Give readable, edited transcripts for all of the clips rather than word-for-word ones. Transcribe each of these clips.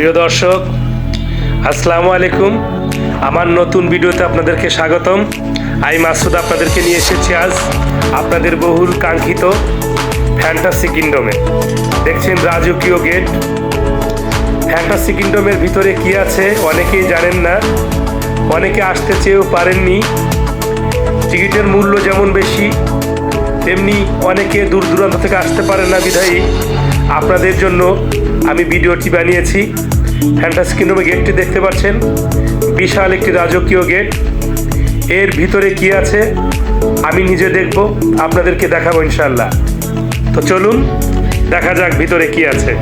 প্রিয় দর্শক, আসসালামু আলাইকুম। আমার নতুন ভিডিওতে আপনাদেরকে স্বাগতম। আমি মাসুদ আপনাদেরকে নিয়ে এসেছি আজ আপনাদের বহুল কাঙ্ক্ষিত ফ্যান্টাসি কিংডমে। দেখছেন রাজকীয় গেট। ফ্যান্টাসি কিংডমের ভিতরে কি আছে অনেকেই জানেন না, অনেকে আসতে চেয়েও পারেননি। টিকিটের মূল্য যেমন বেশি, তেমনি অনেকে দূর দূরান্ত থেকে আসতে পারেন না, বিধায়ী আপনাদের জন্য আমি ভিডিওটি বানিয়েছি। ফ্যান্টাসি কিংডমে গেটটি দেখতে পাচ্ছেন, বিশাল একটি রাজকীয় গেট। এর ভিতরে কি আছে আমি নিজে দেখব, আপনাদেরকে দেখাবো ইনশাল্লাহ। তো চলুন দেখা যাক ভিতরে কি আছে।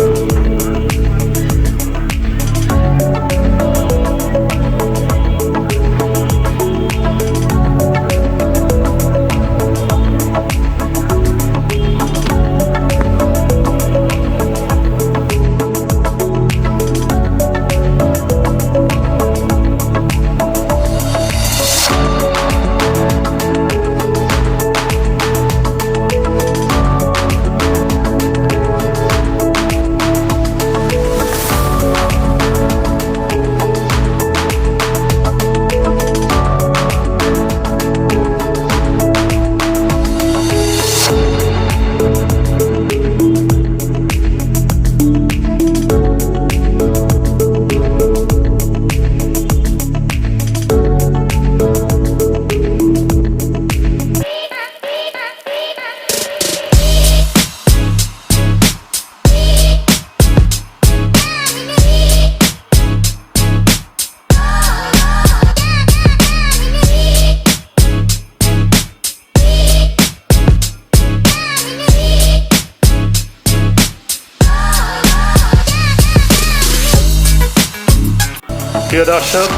প্রিয় দর্শক,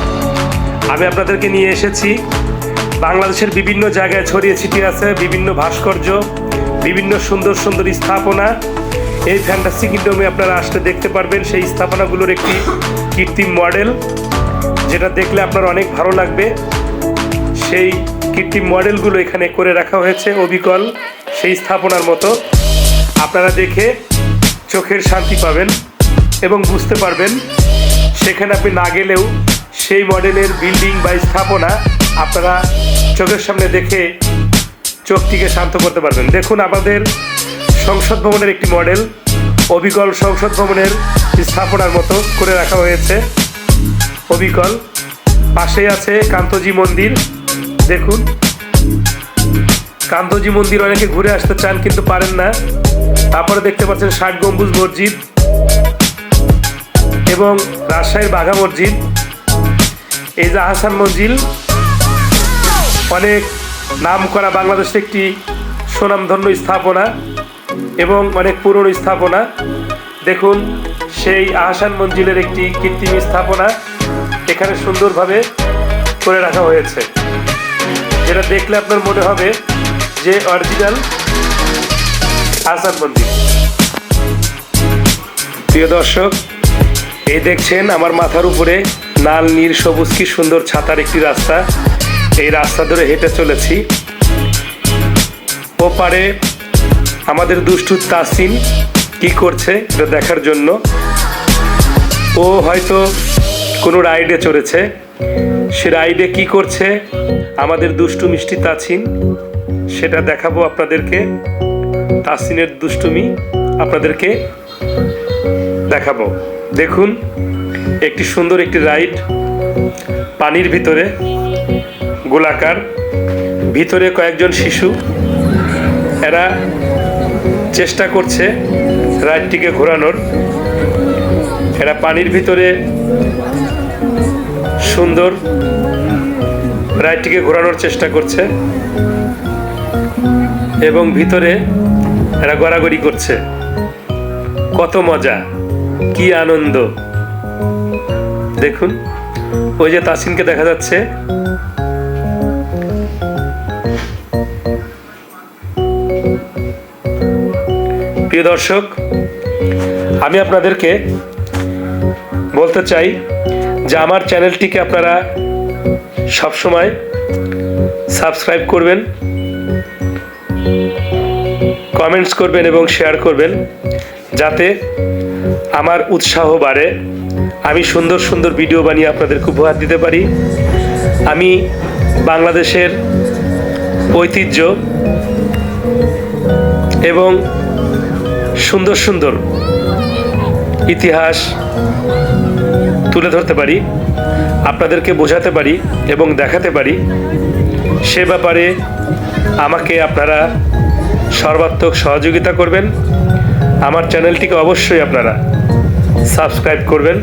আমি আপনাদেরকে নিয়ে এসেছি বাংলাদেশের বিভিন্ন জায়গায় ছড়িয়ে ছিটিয়ে আছে বিভিন্ন ভাস্কর্য, বিভিন্ন সুন্দর সুন্দর স্থাপনা। এই ফ্যান্টাসি কিংডমে আপনারা আসলে দেখতে পারবেন সেই স্থাপনাগুলোর একটি কৃত্রিম মডেল, যেটা দেখলে আপনার অনেক ভালো লাগবে। সেই কৃত্রিম মডেলগুলো এখানে করে রাখা হয়েছে অবিকল সেই স্থাপনার মতো। আপনারা দেখে চোখের শান্তি পাবেন এবং বুঝতে পারবেন সেখানে আপনি না গেলেও সেই মডেলের বিল্ডিং বা স্থাপনা আপনারা চোখের সামনে দেখে চোখটিকে শান্ত করতে পারবেন। দেখুন, আমাদের সংসদ ভবনের একটি মডেল অবিকল সংসদ ভবনের স্থাপনার মতো করে রাখা হয়েছে অবিকল। পাশেই আছে কান্তজি মন্দির। দেখুন, কান্তজি মন্দির অনেকে ঘুরে আসতে চান কিন্তু পারেন না। তারপরে দেখতে পাচ্ছেন ৬০ গম্বুজ মসজিদ এবং রাজশাহীর বাঘা মসজিদ। এই যে আহসান মঞ্জিল, অনেক নাম করা বাংলাদেশের একটি সুনামধন্য স্থাপনা এবং অনেক পুরনো স্থাপনা। দেখুন, সেই আহসান মঞ্জিলের একটি কৃত্রিম স্থাপনা এখানে সুন্দরভাবে করে রাখা হয়েছে, যেটা দেখলে আপনার মনে হবে যে অরিজিনাল আহসান মঞ্জিল। প্রিয় দর্শক, এই দেখছেন আমার মাথার উপরে লাল নীল সবুজ কি সুন্দর ছাতার একটি রাস্তা। এই রাস্তা ধরে হেঁটে চলেছি। ওপারে আমাদের দুষ্টু তাসিন কি করছে এটা দেখার জন্য। ও হয়তো কোনো রাইডে চড়েছে, সে রাইডে কি করছে আমাদের দুষ্টু মিষ্টি তাসিন সেটা দেখাবো আপনাদেরকে। তাসিনের দুষ্টুমি আপনাদেরকে দেখাবো। দেখুন, একটি সুন্দর একটি রাইড পানির ভিতরে গোলাকার, ভিতরে কয়েকজন শিশু, এরা চেষ্টা করছে রাইডটিকে ঘোরানোর। এরা পানির ভিতরে সুন্দর রাইডটিকে ঘোরানোর চেষ্টা করছে এবং ভিতরে এরা গড়াগড়ি করছে। কত মজা, কি আনন্দ! দেখুন, ওই যে তাসিনকে দেখা যাচ্ছে। প্রিয় দর্শক, আমি আপনাদেরকে বলতে চাই যে আমার চ্যানেলটিকে আপনারা সবসময় সাবস্ক্রাইব করবেন, কমেন্টস করবেন এবং শেয়ার করবেন, যাতে আমার উৎসাহ বাড়ে আমি সুন্দর সুন্দর ভিডিও বানিয়ে আপনাদেরকে উপহার দিতে পারি। আমি বাংলাদেশের ঐতিহ্য এবং সুন্দর সুন্দর ইতিহাস তুলে ধরতে পারি, আপনাদেরকে বোঝাতে পারি এবং দেখাতে পারি। সে ব্যাপারে আমাকে আপনারা সর্বাত্মক সহযোগিতা করবেন। আমার চ্যানেলটিকে অবশ্যই আপনারা সাবস্ক্রাইব করবেন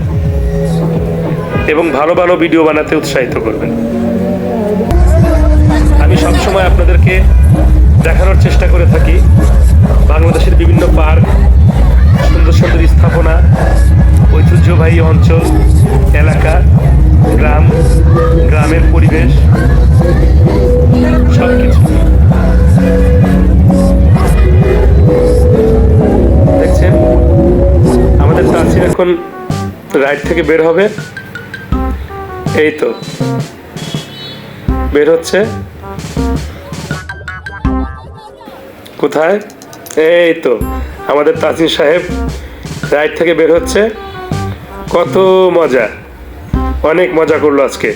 এবং ভালো ভালো ভিডিও বানাতে উৎসাহিত করবেন। আমি সবসময় আপনাদেরকে দেখানোর চেষ্টা করে থাকি বাংলাদেশের বিভিন্ন পার্ক, সুন্দর সুন্দর স্থাপনা, ঐতিহ্যবাহী অঞ্চল, এলাকা, গ্রামের পরিবেশ, সব কিছু। দেখছেন আমাদের তাসির এখন রাইড থেকে বের হবে। এই তো বের হচ্ছে। কোথায়? এই তো আমাদের তাসির সাহেব রাইড থেকে বের হচ্ছে। কত মজা, অনেক মজা করলো আজকে।